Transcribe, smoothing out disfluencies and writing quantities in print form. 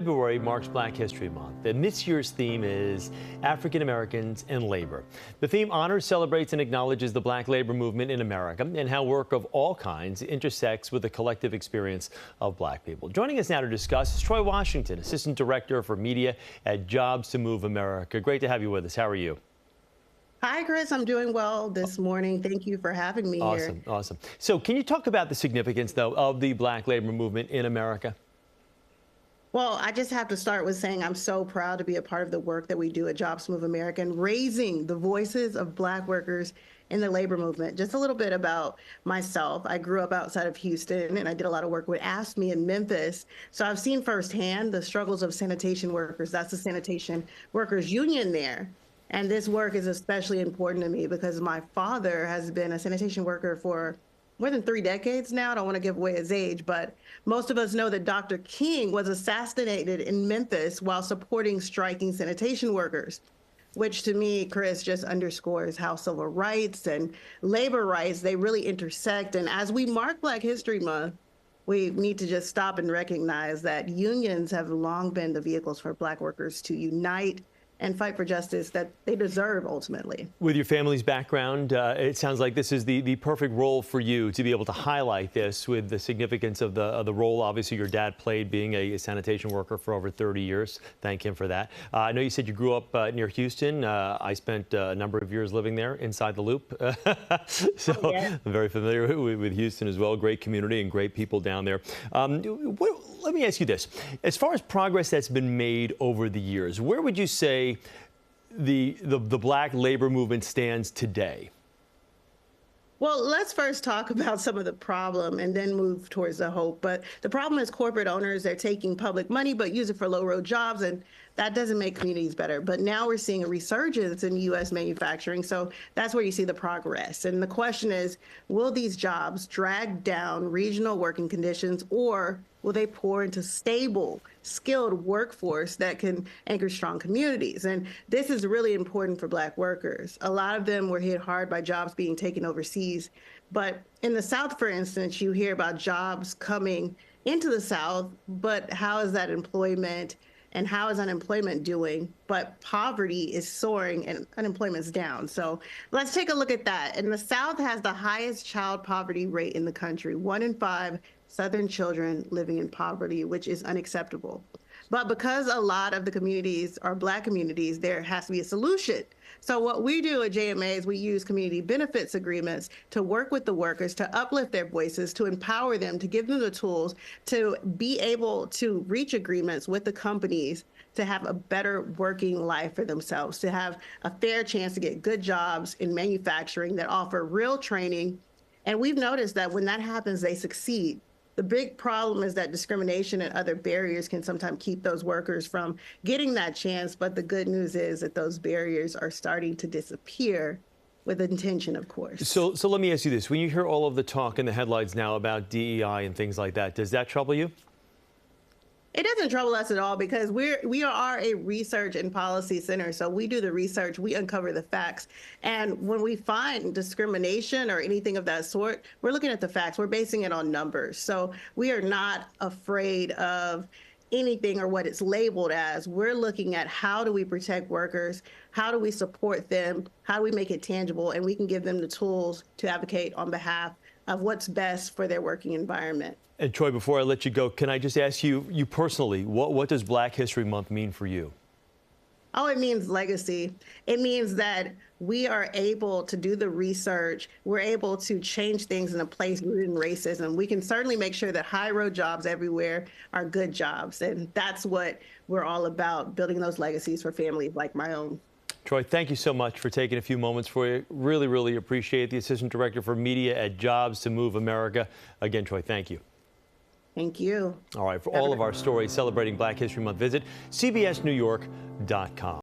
February marks Black History Month, and this year's theme is African Americans and labor. The theme honors, celebrates, and acknowledges the Black labor movement in America and how work of all kinds intersects with the collective experience of Black people. Joining us now to discuss is Troy Washington, Assistant Director for Media at Jobs to Move America. Great to have you with us. How are you? Hi, Chris. I'm doing well this morning. Thank you for having me here. Awesome. So can you talk about the significance, though, of the Black labor movement in America? Well, I just have to start with saying I'm so proud to be a part of the work that we do at Jobs to Move America and raising the voices of Black workers in the labor movement. Just a little bit about myself. I grew up outside of Houston and I did a lot of work with AFSCME in Memphis. So I've seen firsthand the struggles of sanitation workers. That's the sanitation workers union there. And this work is especially important to me because my father has been a sanitation worker for more than 3 decades now. I don't want to give away his age, but most of us know that Dr. King was assassinated in Memphis while supporting striking sanitation workers, which to me, Chris, just underscores how civil rights and labor rights, they really intersect. And as we mark Black History Month, we need to just stop and recognize that unions have long been the vehicles for Black workers to unite and fight for justice that they deserve ultimately. With your family's background, it sounds like this is the perfect role for you to be able to highlight this with the significance of the role, obviously, your dad played being a sanitation worker for over 30 years. Thank him for that. I know you said you grew up near Houston. I spent a number of years living there inside the loop. So yeah. I'm very familiar with Houston as well. Great community and great people down there. Let me ask you this. As far as progress that's been made over the years, where would you say the Black labor movement stands today? Well, let's first talk about some of the problem and then move towards the hope. But the problem is corporate owners, they're taking public money but use it for low-road jobs, and that doesn't make communities better. But now we're seeing a resurgence in U.S. manufacturing, so that's where you see the progress. And the question is, will these jobs drag down regional working conditions, or will they pour into stable, skilled workforce that can anchor strong communities? And this is really important for Black workers. A lot of them were hit hard by jobs being taken overseas. But in the South, for instance, you hear about jobs coming into the South, but how is that employment and how is unemployment doing? But poverty is soaring and unemployment's down. So let's take a look at that. And the South has the highest child poverty rate in the country. 1 in 5 Southern children living in poverty, which is unacceptable. But because a lot of the communities are Black communities, there has to be a solution. So what we do at JMA is we use community benefits agreements to work with the workers, to uplift their voices, to empower them, to give them the tools to be able to reach agreements with the companies to have a better working life for themselves, to have a fair chance to get good jobs in manufacturing that offer real training. And we've noticed that when that happens, they succeed. The big problem is that discrimination and other barriers can sometimes keep those workers from getting that chance. But the good news is that those barriers are starting to disappear with intention, of course. So let me ask you this. When you hear all of the talk in the headlines now about DEI and things like that, does that trouble you? It doesn't trouble us at all because we are a research and policy center. So we do the research, we uncover the facts. And when we find discrimination or anything of that sort, we're looking at the facts. We're basing it on numbers. So we are not afraid of anything or what it's labeled as. We're looking at how do we protect workers? How do we support them? How do we make it tangible? And we can give them the tools to advocate on behalf of what's best for their working environment. And Troy, before I let you go, can I just ask you personally, what does Black History Month mean for you? Oh, it means legacy. It means that we are able to do the research. We're able to change things in a place rooted in racism. We can certainly make sure that high-road jobs everywhere are good jobs. And that's what we're all about, building those legacies for families like my own. Troy, thank you so much for taking a few moments for you. Really appreciate it. The Assistant Director for Media at Jobs to Move America. Again, Troy, thank you. Thank you. All right, for all of our stories celebrating Black History Month, visit CBSNewYork.com.